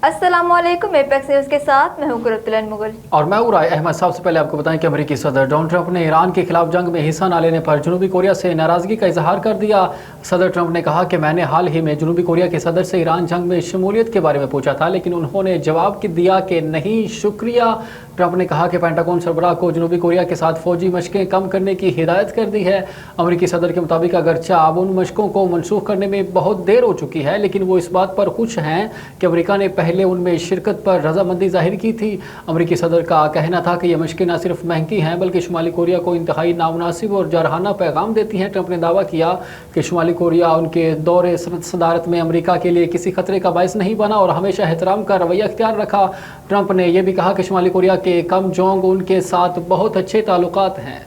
अस्सलाम वालेकुम, apex news के साथ मैं हूं कुरतुलन मुगल और मैं उराय अहमद। सबसे पहले आपको बताएं कि अमेरिकी सदर डोनाल्ड ट्रंप ने ईरान के खिलाफ जंग में हिस्सा न लेने पर जनूबी कोरिया से नाराज़गी का इजहार कर दिया। सदर ट्रंप ने कहा कि मैंने हाल ही में जनूबी कोरिया के सदर से ईरान जंग में शमूलियत के बारे में पूछा था, लेकिन उन्होंने जवाब दिया कि नहीं शुक्रिया। ट्रंप ने कहा कि पेंटागन सरबराह को जनूबी कोरिया के साथ फौजी मशकें कम करने की हिदायत कर दी है। अमेरिकी सदर के मुताबिक अगरचे अब उन मशकों को मनसूख करने में बहुत देर हो चुकी है, लेकिन वो इस बात पर खुश हैं कि अमेरिका ने पहले उनमें शिरकत पर रजामंदी जाहिर की थी। अमेरिकी सदर का कहना था कि ये मशकें न सिर्फ महंगी हैं बल्कि शुमाली कोरिया को इंतहाई नामुनासिब और जारहाना पैगाम देती हैं। ट्रंप ने दावा किया कि शुमाली कोरिया उनके दौरे सदारत में अमेरिका के लिए किसी खतरे का बायस नहीं बना और हमेशा एहतराम का रवैया अख्तियार रखा। ट्रंप ने यह भी कहा कि शुमाली कोरिया के किम जोंग उनके साथ बहुत अच्छे ताल्लुकात हैं।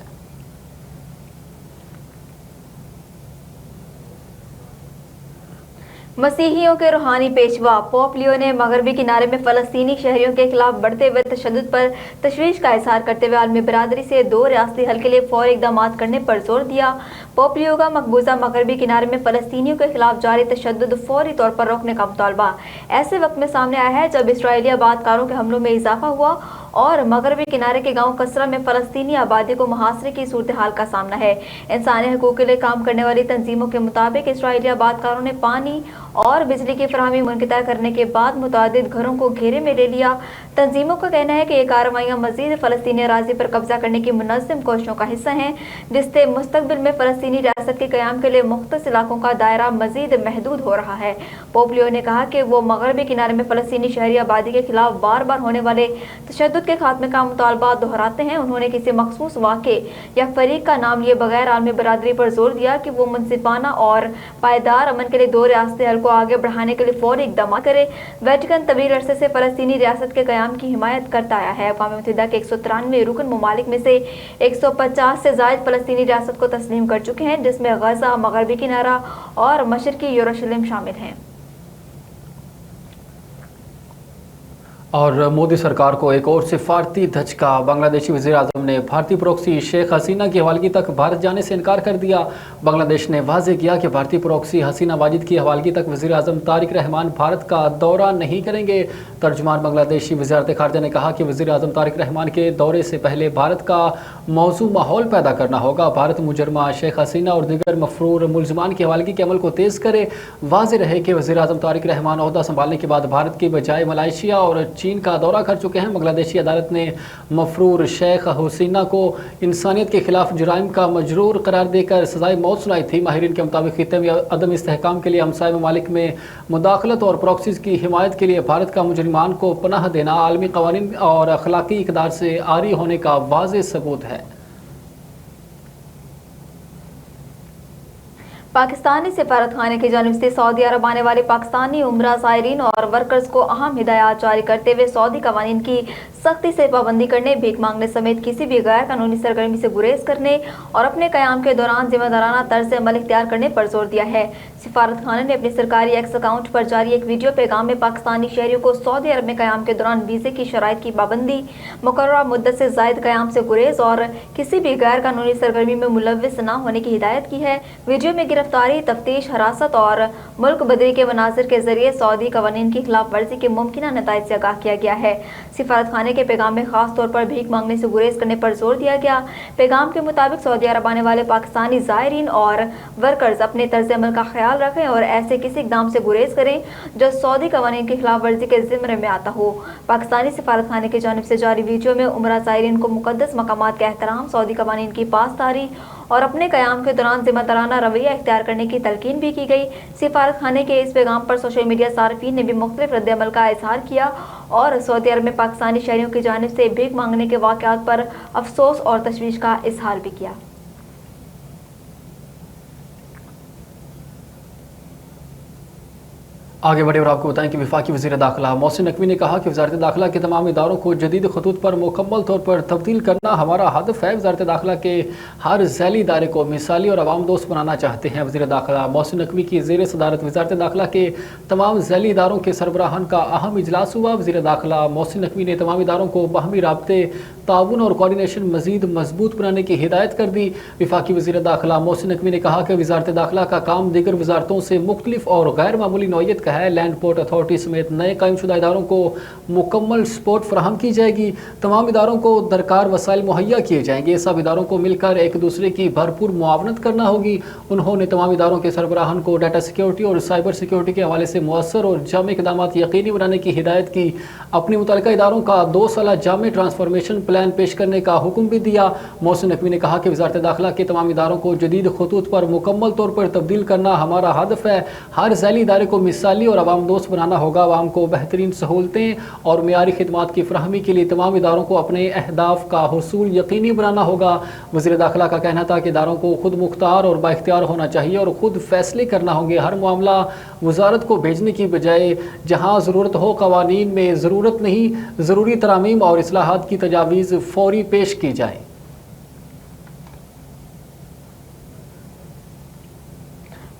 मसीहियों के रूहानी पेशवा पोप लियो ने मगरबी किनारे में फ़लस्तीनी शहरियों के खिलाफ बढ़ते हुए तशद्दुद पर तशवीश का इजहार करते हुए आलमी बरादरी से 2 रियासती हल के लिए फौरी इक़दाम करने पर जोर दिया। पोप लियो का मकबूजा मगरबी किनारे में फ़लस्तीनियों के खिलाफ जारी तशद्दुद फौरी तौर पर रोकने का मुतालबा ऐसे वक्त में सामने आया है जब इसराइली आबादकारों के हमलों में इजाफा हुआ और मगरबी किनारे के गांव कसरा में फ़लस्तीनी आबादी को मुहासरे की सूरत हाल का सामना है। इंसानी हकूक़ के लिए काम करने वाली तंजीमों के मुताबिक इसराइली आबादकारों ने पानी और बिजली की फराहमी मुनक़ता करने के बाद मुतादिद घरों को घेरे में ले लिया। तंजीमों का कहना है कि ये कार्रवाइयाँ मज़ीद फ़लस्तीनी अराज़ी पर कब्जा करने की मुनज़्ज़म कोशिशों का हिस्सा हैं, जिससे मुस्तक़बिल में फ़लस्तीनी रियासत के क़याम के लिए मुख्तलिफ इलाकों का दायरा मज़ीद महदूद हो रहा है। पोप लियो ने कहा कि वो मगरबी किनारे में फ़लस्तीनी शहरी आबादी के खिलाफ बार बार होने वाले तशद्दुद के खात्मे का मुतालबा दोहराते हैं। उन्होंने किसी मखसूस वाक़े या फरीक का नाम लिए बगैर आलमी बरादरी पर जोर दिया कि वो मुनसिफाना और पायदार अमन के लिए 2 रियासती हल को आगे बढ़ाने के लिए फौरी इक़दाम करे। वेटिकन तवील अरसे से फ़लस्तीनी रियासत के क़याम की हिमायत करता आया है। अक़वाम मुत्तहिदा के 193 रुकन ममालिक में से 150 से ज़ायद फ़लस्तीनी रियासत को तस्लीम कर चुके हैं, जिसमें गज़ा, मगरबी किनारा और मशरक़ी यरूशलेम शामिल हैं। और मोदी सरकार को एक और सिफारती धचका। बांग्लादेशी वज़ीर-ए-आज़म ने भारतीय प्रॉक्सी शेख हसीना की हवालगी तक भारत जाने से इनकार कर दिया। बांग्लादेश ने वाज़ेह किया कि भारतीय प्रॉक्सी हसीना वाजिद की हवालगी तक वज़ीर-ए-आज़म तारिक रहमान भारत का दौरा नहीं करेंगे। तर्जुमान बांग्लादेशी वज़ारत ख़ारजा ने कहा कि वज़ीर-ए-आज़म तारिक रहमान के दौरे से पहले भारत का मौजू माहौल पैदा करना होगा। भारत मुजरमा शेख हसीना और दीगर मफरूर मुलजमान की हवालगी के अमल को तेज़ करे। वाज़ेह रहे कि वज़ीर-ए-आज़म तारिक रहमान ओहदा संभालने के बाद भारत की बजाय मलेशिया और चीन का दौरा कर चुके हैं। बांग्लादेशी अदालत ने मफरूर शेख हसीना को इंसानियत के खिलाफ जुराइम का मजरूर करार देकर सजाए मौत सुनाई थी। माहिरीन के मुताबिक खित्ते में अदम इस्तेहकाम के लिए हमसाय ममालिक में मुदाखलत और प्रॉक्सीज की हिमायत के लिए भारत का मुजरिमान को पनाह देना आलमी कवानीन और अखलाकी इक़दार से आरी होने का वाज़ेह सबूत है। पाकिस्तानी सिफारत खाने की जानिब से सऊदी अरब आने वाले पाकिस्तानी उम्रा ज़ायरीन और वर्कर्स को अहम हिदायत जारी करते हुए सऊदी कवानीन की सख्ती से पाबंदी करने, भीख मांगने समेत किसी भी गैर कानूनी सरगर्मी से गुरेज करने और अपने क़याम के दौरान जिम्मेदाराना तर्ज अमल इख्तियार करने पर जोर दिया है। सिफारत खाने ने अपने सरकारी एक्स अकाउंट पर जारी एक वीडियो पैगाम में पाकिस्तानी शहरियों को सऊदी अरब में क़याम के दौरान वीज़े की शराइत की पाबंदी, मुकर्ररा मुद्दत से ज़ायद क़याम से गुरेज और किसी भी गैर कानूनी सरगर्मी में मुलव्विस न होने की हिदायत की है। वीडियो में गिरफ्तारी, तफ्तीश, हरासत और मुल्क बदरी के मनाजिर के जरिए सऊदी कवानीन की खिलाफ वर्जी के मुमकिन नताइज से आगाह किया गया है। सिफारत खाने के पैगाम में खास तौर पर भीख मांगने से गुरेज करने पर जोर दिया गया। पैगाम के मुताबिक सऊदी अरब आने वाले पाकिस्तानी ज़ायरीन और वर्कर्स अपने तर्ज अमल का ख्याल रखें और ऐसे किसी इक़दाम से गुरेज करें जो सऊदी कवानीन की खिलाफ वर्जी के ज़िम्मे में आता हो। पाकिस्तानी सिफारत खाने की जानिब से जारी वीडियो में उमरा ज़ायरीन को मुक़द्दस मकामात का एहतराम, सऊदी कवानीन की पासदारी और अपने क़याम के दौरान जिम्मेदाराना रवैया इख्तियार करने की तलकीन भी की गई। सिफारत खाने के इस पैगाम पर सोशल मीडिया सार्फिन ने भी मुख्तलिफ रद्द-ए-अमल का इजहार किया और सऊदी अरब में पाकिस्तानी शहरियों की जानिब से भीख मांगने के वाक़यात पर अफसोस और तशवीश का इजहार भी किया। आगे बढ़े और आपको बताएं कि वफाकी वज़ीर दाखिला मोहसिन नकवी ने कहा कि वज़ारत दाखिला के तमाम इदारों को जदीद खतूत पर मुकम्मल तौर पर तब्दील करना हमारा हदफ है। वज़ारत दाखिला के हर झैली इदारे को मिसाली और आवाम दोस्त बनाना चाहते हैं। वज़ीर दाखिला मोहसिन नकवी की ज़ेर सदारत वज़ारत दाखिला के तमाम झैली इदारों के सरबराहान का अहम इजलास हुआ। वज़ीर दाखिला मोहसिन नकवी ने तमाम इदारों को बाहमी राब्ते, ताउन और कोऑर्डिनेशन मज़ीद मजबूत बनाने की हिदायत कर दी। वफाकी वज़ीर दाखिला मोहसिन नकवी ने कहा कि वज़ारत दाखिला का काम दीगर वज़ारतों से मुख्तलिफ और गैर मामूली नौइयत का ہے लैंड पोर्ट अथॉरिटी समेत नए कायम शुदा इदारों को मुकम्मल सपोर्ट फराहम की जाएगी। तमाम इदारों को दरकार वसाइल मुहैया किए जाएंगे। सब इदारों को मिलकर एक दूसरे की भरपूर मुआवनत करना होगी। उन्होंने तमाम इदारों के सरबराहान को डाटा सिक्योरिटी और साइबर सिक्योरिटी के हवाले से मुअस्सर और जामे इक़दाम यकीनी बनाने की हिदायत की। अपने मुतल्लिका इदारों का 2 साला जामे ट्रांसफॉर्मेशन प्लान पेश करने का हुक्म भी दिया। मोहसिन नकवी ने कहा कि वज़ारत दाखिला के तमाम इदारों को जदीद खतूत पर मुकम्मल तौर पर तब्दील करना हमारा हदफ है। हर ज़ैली इदारे को मिसाली और आवाम दोस्त बनाना होगा। आवाम को बेहतरीन सहूलतें और मियारी खिदमात की फराहमी के लिए तमाम इदारों को अपने अहदाफ का हुसूल यकीनी बनाना होगा। वज़ीर दाखिला का कहना था कि इदारों को खुद मुख्तार और बाइख्तियार होना चाहिए और खुद फैसले करना होंगे। हर मामला वजारत को भेजने की बजाय जहाँ ज़रूरत हो कवानीन में ज़रूरत नहीं ज़रूरी तरामीम और इस्लाहात की तजावीज़ फौरी पेश की जाए।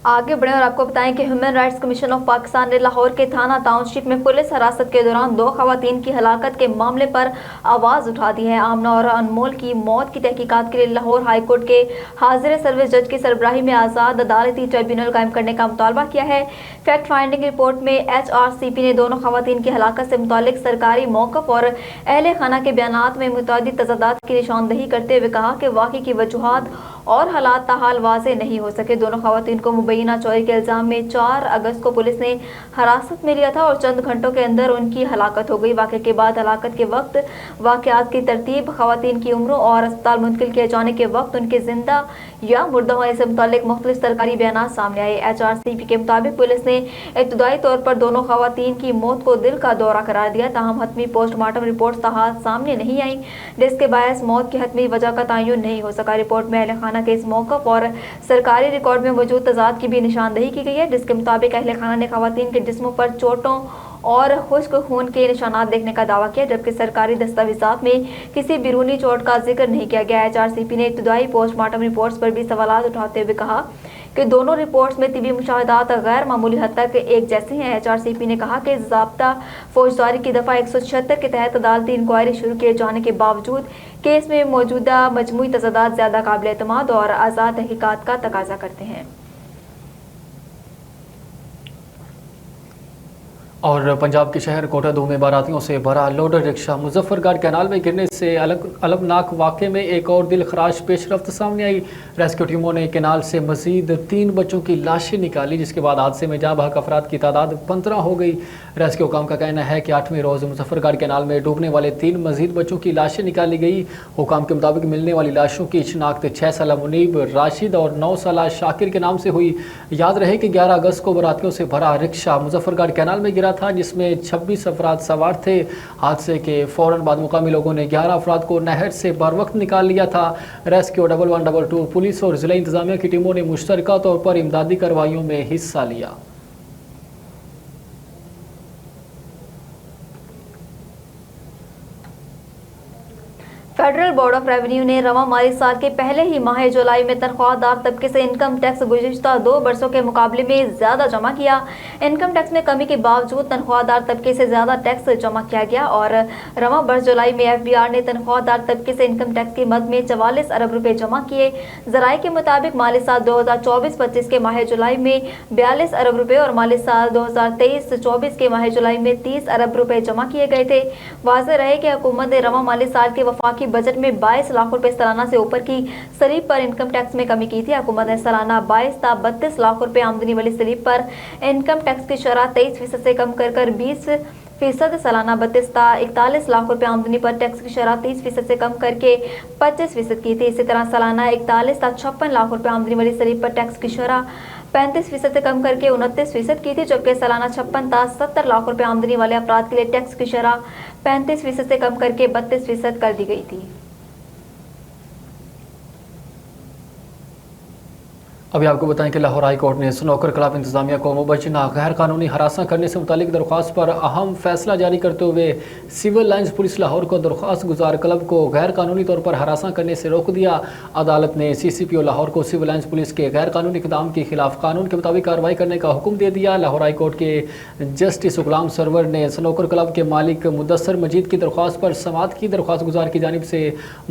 आगे बढ़ें और आपको बताएं कि human rights commission of Pakistan ने लाहौर के थाना टाउनशिप में पुलिस हिरासत के दौरान 2 खवातीन की हलाकत के मामले पर आवाज़ उठा दी है। आमना और अनमोल की मौत की तहकीकात के लिए लाहौर हाई कोर्ट के हाजिर सर्विस जज की सरबराही में आज़ाद अदालती ट्रिब्यूनल कायम करने का मुतालबा किया है। फैक्ट फाइंडिंग रिपोर्ट में HRCP ने दोनों खवातीन की हलाकत से मुतालिक सरकारी मौक़िफ़ और अहले खाना के बयानात में मुतअद्दिद तज़ादात की निशानदही करते हुए कहा कि वाक़ई की वजूहात और हालात ताहाल वाज़े नहीं हो सके। दोनों खवातीन को मुबैना चोरी के इल्ज़ाम में 4 अगस्त को पुलिस ने हिरासत में लिया था और चंद घंटों के अंदर उनकी हलाकत हो गई। वाक़े के बाद हलाकत के वक्त, वाक़यात की तरतीब, खवातीन की उम्र और अस्पताल मुंतकिल किए जाने के वक्त उनके जिंदा या मुर्दा होने से मुताल्लिक मुख्तलिफ सरकारी बयानात सामने आए। HRCP के मुताबिक पुलिस ने इब्तदाई तौर पर दोनों खवातीन की मौत को दिल का दौरा करार दिया। ताहम हतमी पोस्टमार्टम रिपोर्ट ताहाल सामने नहीं आई, जिसके बायस मौत की हतमी वजह का तयन नहीं हो सका। रिपोर्ट में अहले खाना के इस मौक़िफ़ और सरकारी रिकॉर्ड में मौजूद तजाद की भी निशानदही की गई है, जिसके मुताबिक अहले खाना ने खवातीन के जिस्मों पर चोटों और खुश्क खून के निशानात देखने का दावा किया, जबकि सरकारी दस्तावेज़ात में किसी बिरूनी चोट का जिक्र नहीं किया गया। HRCP ने इब्तदाई पोस्टमार्टम रिपोर्ट्स पर भी सवालात उठाते हुए कहा कि दोनों रिपोर्ट्स में तिबी मुशाहदात गैर मामूली हद तक एक जैसे हैं। HRCP ने कहा कि ज़ाब्ता फौजदारी की दफ़ा 176 के तहत अदालती इंक्वायरी शुरू किए जाने के बावजूद केस में मौजूदा मजमूई तज़ादात ज़्यादा काबिल एतमाद और आज़ाद तहकीकात का तकाजा करते हैं। और पंजाब के शहर कोटा 2 में बारातियों से भरा लोडर रिक्शा मुजफ्फरगढ़ कैनाल में गिरने से अलगनाक वाक़े में एक और दिल खराश पेशरफ्त सामने आई। रेस्क्यू टीमों ने कैनाल से मजीद 3 बच्चों की लाशें निकाली, जिसके बाद हादसे में जाँ बहक अफराद की तादाद 15 हो गई। रेस्क्यू हुकाम का कहना है कि 8वें रोज़ मुजफ्फरगढ़ कैनाल में डूबने वाले 3 मजीद बच्चों की लाशें निकाली गई। हुकाम के मुताबिक मिलने वाली लाशों की शिनाख्त 6 साला मुनीब राशिद और 9 साला शाकिर के नाम से हुई। याद रहे कि 11 अगस्त को बारातियों से भरा रिक्शा मुजफ्फरगढ़ कैनाल में गिरा था, जिसमें 26 अफराद सवार थे। हादसे के फौरन बाद मुकामी लोगों ने 11 अफराद को नहर से बर वक्त निकाल लिया था। रेस्क्यू 1122 पुलिस और जिला इंतजामिया की टीमों ने मुश्तरका तौर पर इमदादी कार्रवाइयों में हिस्सा लिया। फेडरल बोर्ड ऑफ रेवेन्यू ने रवा माली साल के पहले ही माह जुलाई में तनख्वाहदार तबके से इनकम टैक्स गुज़िश्ता 2 बरसों के मुकाबले में ज़्यादा जमा किया। इनकम टैक्स में कमी के बावजूद तनख्वाहदार तबके से ज़्यादा टैक्स जमा किया गया और रवा बरस जुलाई में FBR ने तनख्वाहदार तबके से इनकम टैक्स की मद में 44 अरब रुपये जमा किए। ज़राए के मुताबिक माली साल 2024-25 के माह जुलाई में 42 अरब रुपये और माली साल 2023-24 के माह जुलाई में 30 अरब रुपये जमा किए गए थे। वाज़ेह रहे कि हुकूमत ने रवा माली साल के वफाकी बजट में 22 लाख रुपए सालाना से ऊपर की स्लीप पर इनकम टैक्स में कमी की थी। हुकूमत ने सालाना 22 ता 32 लाख रुपए आमदनी वाली स्लीप पर इनकम टैक्स की शरह 23% से कम कर 20%, सालाना 32 ता 41 लाख रुपए आमदनी पर टैक्स की शरह 30% से कम करके 25% की थी। इसी तरह सालाना 41 ता 56 लाख रुपए आमदनी वाली स्लीप पर टैक्स की शरह 35% से कम करके 29% की थी, जबकि सालाना 56 ता 70 लाख रुपए आमदनी वाले अफराद के लिए टैक्स की शरह 35% से कम करके 32% कर दी गई थी। अभी आपको बताएं कि लाहौर हाई कोर्ट ने स्नोकर क्लब इंतजामिया को मुबैना गैर कानूनी हरासा करने से मुतालिक दरख्वास्त पर अहम फैसला जारी करते हुए सिविल लाइन्स पुलिस लाहौर को दरख्वास्त गुजार क्लब को गैर कानूनी तौर पर हरासा करने से रोक दिया। अदालत ने CCPO लाहौर को सिविल लाइन्स पुलिस के गैर कानूनी इक़दाम के खिलाफ कानून के मुताबिक कार्रवाई करने का हुक्म दे दिया। लाहौर हाई कोर्ट के जस्टिस गुलाम सरवर ने स्नोकर क्लब के मालिक मुदस्सर मजीद की दरख्वास्त पर समाअत की। दरख्वास्त गुजार की जानिब से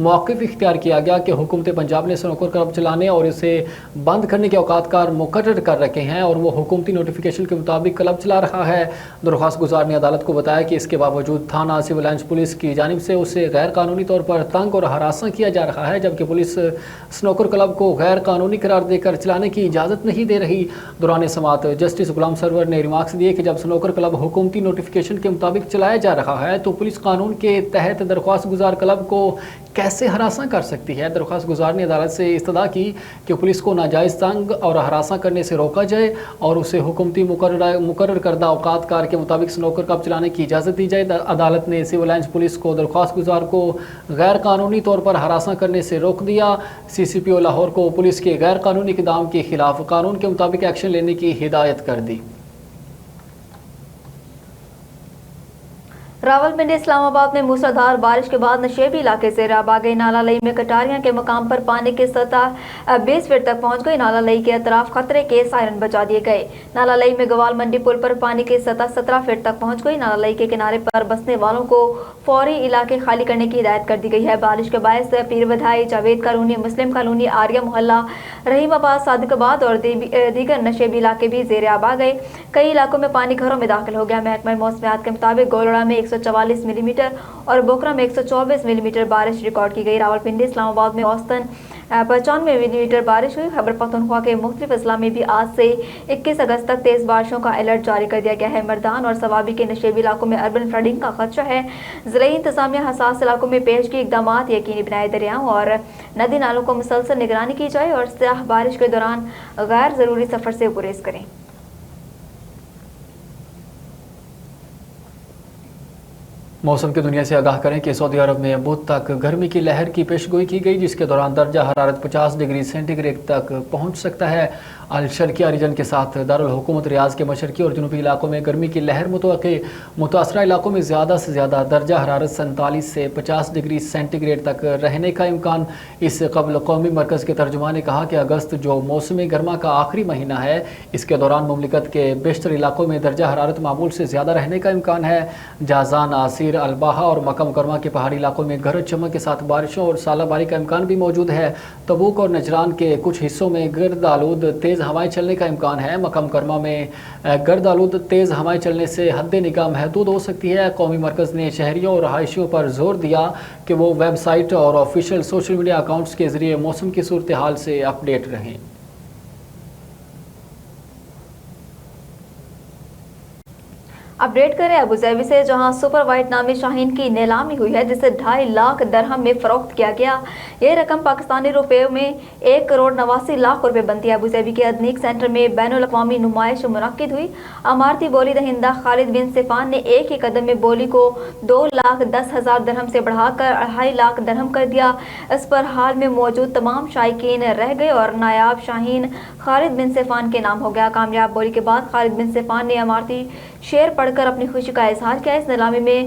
मौक़िफ़ इख्तियार किया गया कि हुकूमत पंजाब ने स्नोकर क्लब चलाने और इसे बंद کرنے کے اوقات کار مقرر کر رکھے ہیں اور وہ حکومتی نوٹیفیکیشن کے مطابق کلب چلا رہا ہے۔ درخواست گزار نے عدالت کو بتایا کہ اس کے باوجود تھانہ سول لائنز پولیس کی جانب سے اسے غیر قانونی طور پر تنگ اور ہراساں کیا جا رہا ہے، جبکہ پولیس سنوکر کلب کو غیر قانونی قرار دے کر چلانے کی اجازت نہیں دے رہی۔ دوران سماعت جسٹس غلام سرور نے ریمارکس دیے کہ جب سنوکر کلب حکومتی نوٹیفیکیشن کے مطابق چلایا جا رہا ہے تو پولیس قانون کے تحت درخواست گزار کلب کو کیسے ہراساں کر سکتی ہے۔ درخواست گزار نے عدالت سے استدعا کی کہ پولیس کو ناجائز تنگ اور ہراساں کرنے سے روکا جائے اور اسے حکومتی مقرر کردہ اوقات کار کے مطابق سنوکر کلب چلانے کی اجازت دی جائے۔ عدالت نے سول لائنز پولیس کو درخواست گزار کو غیر قانونی طور پر ہراساں کرنے سے روک دیا۔ سی سی پی او لاہور کو پولیس کے غیر قانونی اقدام کے خلاف قانون کے مطابق ایکشن لینے کی ہدایت کر دی۔ راولپنڈی اسلام آباد میں موسلادھار بارش کے بعد نشیبی علاقے سے راب آ گئی۔ نالا لئی میں کٹاریاں کے مقام پر پانی کی سطح 20 فٹ تک پہنچ گئی۔ نالا لئی کے اطراف خطرے کے سائرن بجا دیے گئے۔ نالا لئی میں گوال منڈی پل پر پانی کی سطح 17 فٹ تک پہنچ گئی۔ نالا لئی کے کنارے پر بسنے والوں کو فوری علاقے خالی کرنے کی ہدایت کر دی گئی ہے۔ بارش کے باعث پیر ودھائی، جاوید کالونی، مسلم کالونی، آریہ محلہ، رحیم آباد، صادق آباد اور دیگر نشیبی علاقے بھی زیر آب آ گئے۔ کئی علاقوں میں پانی گھروں میں داخل ہو گیا۔ محکمہ موسمیات کے مطابق گولڑا میں 144 ملی میٹر اور بوکرا میں 124 ملی میٹر بارش ریکارڈ کی گئی۔ راولپنڈی اسلام آباد میں اوسطاً 95 ملی میٹر بارش ہوئی۔ خیبر پختونخوا کے مختلف اضلاع میں بھی آج سے 21 اگست تک تیز بارشوں کا الرٹ جاری کر دیا گیا ہے۔ مردان اور صوابی کے نشیبی علاقوں میں اربن فلڈنگ کا خدشہ ہے۔ ضلعی انتظامیہ حساس علاقوں میں پیشگی اقدامات یقینی بنائے۔ دریاؤں اور ندی نالوں کو مسلسل نگرانی کی جائے اور سیاح بارش کے دوران غیر ضروری سفر سے گریز کریں۔ موسم کی دنیا سے آگاہ کریں کہ سعودی عرب میں بدھ تک گرمی کی لہر کی پیشگوئی کی گئی، جس کے دوران درجہ حرارت 50 ڈگری سینٹی گریڈ تک پہنچ سکتا ہے۔ الشرقیہ ریجن کے ساتھ دارالحکومت ریاض کے مشرقی اور جنوبی علاقوں میں گرمی کی لہر متوقع۔ متاثرہ علاقوں میں زیادہ سے زیادہ درجہ حرارت 47 سے 50 ڈگری سینٹی گریڈ تک رہنے کا امکان۔ اس سے قبل قومی مرکز کے ترجمان نے کہا کہ اگست جو موسم گرما کا آخری مہینہ ہے، اس کے دوران مملکت کے بیشتر علاقوں میں درجہ حرارت معمول سے زیادہ رہنے کا امکان ہے۔ جازان، عسیر، الباحہ اور مکہ مکرمہ کے پہاڑی علاقوں میں گرج چمک کے ساتھ بارشوں اور ژالہ باری کا امکان بھی موجود ہے۔ تبوک اور نجران کے کچھ حصوں میں گرد آلود تیز ہوائیں چلنے کا امکان ہے۔ مکہ مکرمہ میں گرد آلود تیز ہوائیں چلنے سے حد نگاہ محدود ہو سکتی ہے۔ قومی مرکز نے شہریوں اور رہائشیوں پر زور دیا کہ وہ ویب سائٹ اور آفیشیل سوشل میڈیا اکاؤنٹس کے ذریعے موسم کی صورتحال سے اپ ڈیٹ رہیں۔ اپڈیٹ کریں ابوظہبی سے، جہاں سپر وائٹ نامی شاہین کی نیلامی ہوئی ہے، جسے 2.5 لاکھ درہم میں فروخت کیا گیا۔ یہ رقم پاکستانی روپے میں 1 کروڑ 89 لاکھ روپے بنتی ہے۔ ابوظہبی کے ادنیک سینٹر میں بین الاقوامی نمائش منعقد ہوئی۔ امارتی بولی دہندہ خالد بن صفان نے ایک ہی قدم میں بولی کو 2,10,000 درہم سے بڑھا کر 2.5 لاکھ درہم کر دیا۔ اس پر حال میں موجود تمام شائقین رہ گئے اور نایاب شاہین خالد بن صفان کے نام ہو گیا۔ کامیاب بولی کے بعد خالد بن صفان نے امارتی شعر پڑھ کر اپنی خوشی کا اظہار کیا۔ اس نیلامی میں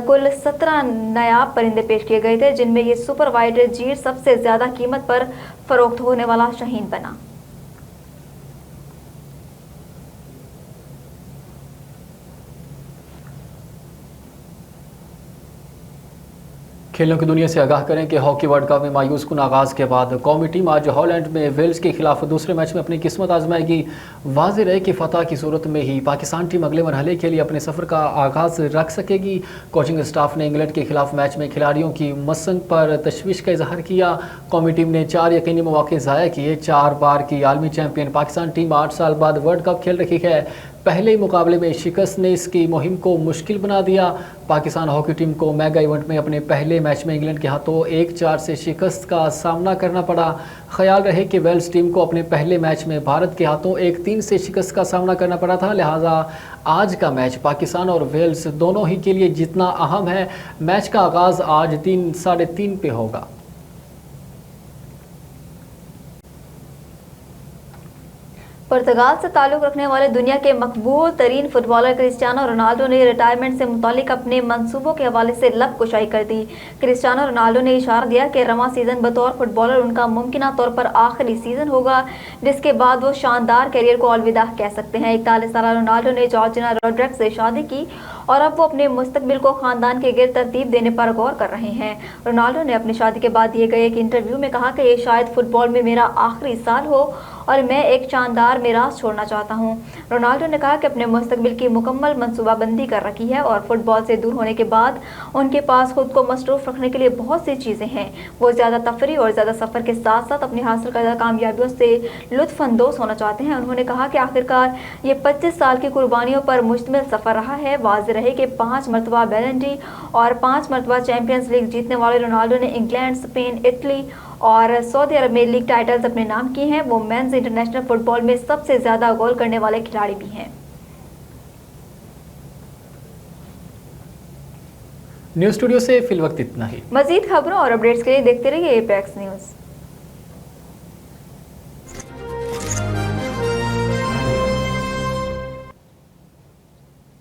کل 17 نایاب پرندے پیش کیے گئے تھے، جن میں یہ سپر وائٹ جیر سب سے زیادہ قیمت پر فروخت ہونے والا شاہین بنا۔ کھیلوں کی دنیا سے آگاہ کریں کہ ہاکی ورلڈ کپ میں مایوس کن آغاز کے بعد قومی ٹیم آج ہالینڈ میں ویلز کے خلاف دوسرے میچ میں اپنی قسمت آزمائے گی۔ واضح رہے کہ فتح کی صورت میں ہی پاکستان ٹیم اگلے مرحلے کے لیے اپنے سفر کا آغاز رکھ سکے گی۔ کوچنگ اسٹاف نے انگلینڈ کے خلاف میچ میں کھلاڑیوں کی مسنگ پر تشویش کا اظہار کیا۔ قومی ٹیم نے 4 یقینی مواقع ضائع کیے۔ 4 بار کی عالمی چیمپئن پاکستان ٹیم 8 سال بعد ورلڈ کپ کھیل رہی ہے۔ پہلے مقابلے میں شکست نے اس کی مہم کو مشکل بنا دیا۔ پاکستان ہاکی ٹیم کو میگا ایونٹ میں اپنے پہلے میچ میں انگلینڈ کے ہاتھوں 1-4 سے شکست کا سامنا کرنا پڑا۔ خیال رہے کہ ویلز ٹیم کو اپنے پہلے میچ میں بھارت کے ہاتھوں 1-3 سے شکست کا سامنا کرنا پڑا تھا، لہٰذا آج کا میچ پاکستان اور ویلز دونوں ہی کے لیے جتنا اہم ہے۔ میچ کا آغاز آج 3:30 پہ ہوگا۔ پرتگال سے تعلق رکھنے والے دنیا کے مقبول ترین فٹ بالر کرسٹیانو رونالڈو نے ریٹائرمنٹ سے متعلق اپنے منصوبوں کے حوالے سے لب کشائی کر دی۔ کرسٹیانو رونالڈو نے اشارہ دیا کہ رواں سیزن بطور فٹ بالر ان کا ممکنہ طور پر آخری سیزن ہوگا، جس کے بعد وہ شاندار کیریئر کو الوداع کہہ سکتے ہیں۔ 41 سالہ رونالڈو نے جارجینا روڈریگز سے شادی کی اور اب وہ اپنے مستقبل کو خاندان کے گرد ترتیب دینے پر غور کر رہے ہیں۔ رونالڈو نے اپنی شادی کے بعد دیے گئے ایک انٹرویو میں کہا کہ یہ شاید فٹ بال میں میرا آخری سال ہو और मैं एक शानदार मीरास छोड़ना चाहता हूं। रोनाल्डो ने कहा कि अपने मुस्तकबिल की मुकम्मल मनसूबाबंदी कर रखी है और फुटबॉल से दूर होने के बाद उनके पास खुद को मसरूफ रखने के लिए बहुत सी चीज़ें हैं। वो ज़्यादा तफरी और ज़्यादा सफ़र के साथ साथ अपनी हासिल करदा कामयाबियों से लुत्फ़अंदोज़ होना चाहते हैं। उन्होंने कहा कि आखिरकार ये 25 साल की कुर्बानियों पर मुश्तमिल सफ़र रहा है। वाज़ेह रहे कि 5 मरतबा बैलन डी और 5 मरतबा चैंपियंस लीग जीतने वाले रोनाल्डो ने इंग्लैंड, स्पेन, इटली और सऊदी अरब में लीग टाइटल्स अपने नाम किए हैं। वो मेंस इंटरनेशनल फुटबॉल में सबसे ज़्यादा गोल करने वाले खिलाड़ी भी हैं। न्यूज़ स्टूडियो से फिल वक्त इतना ही। मज़ीद खबरों और अपडेट्स के लिए देखते रहिए एपेक्स न्यूज़।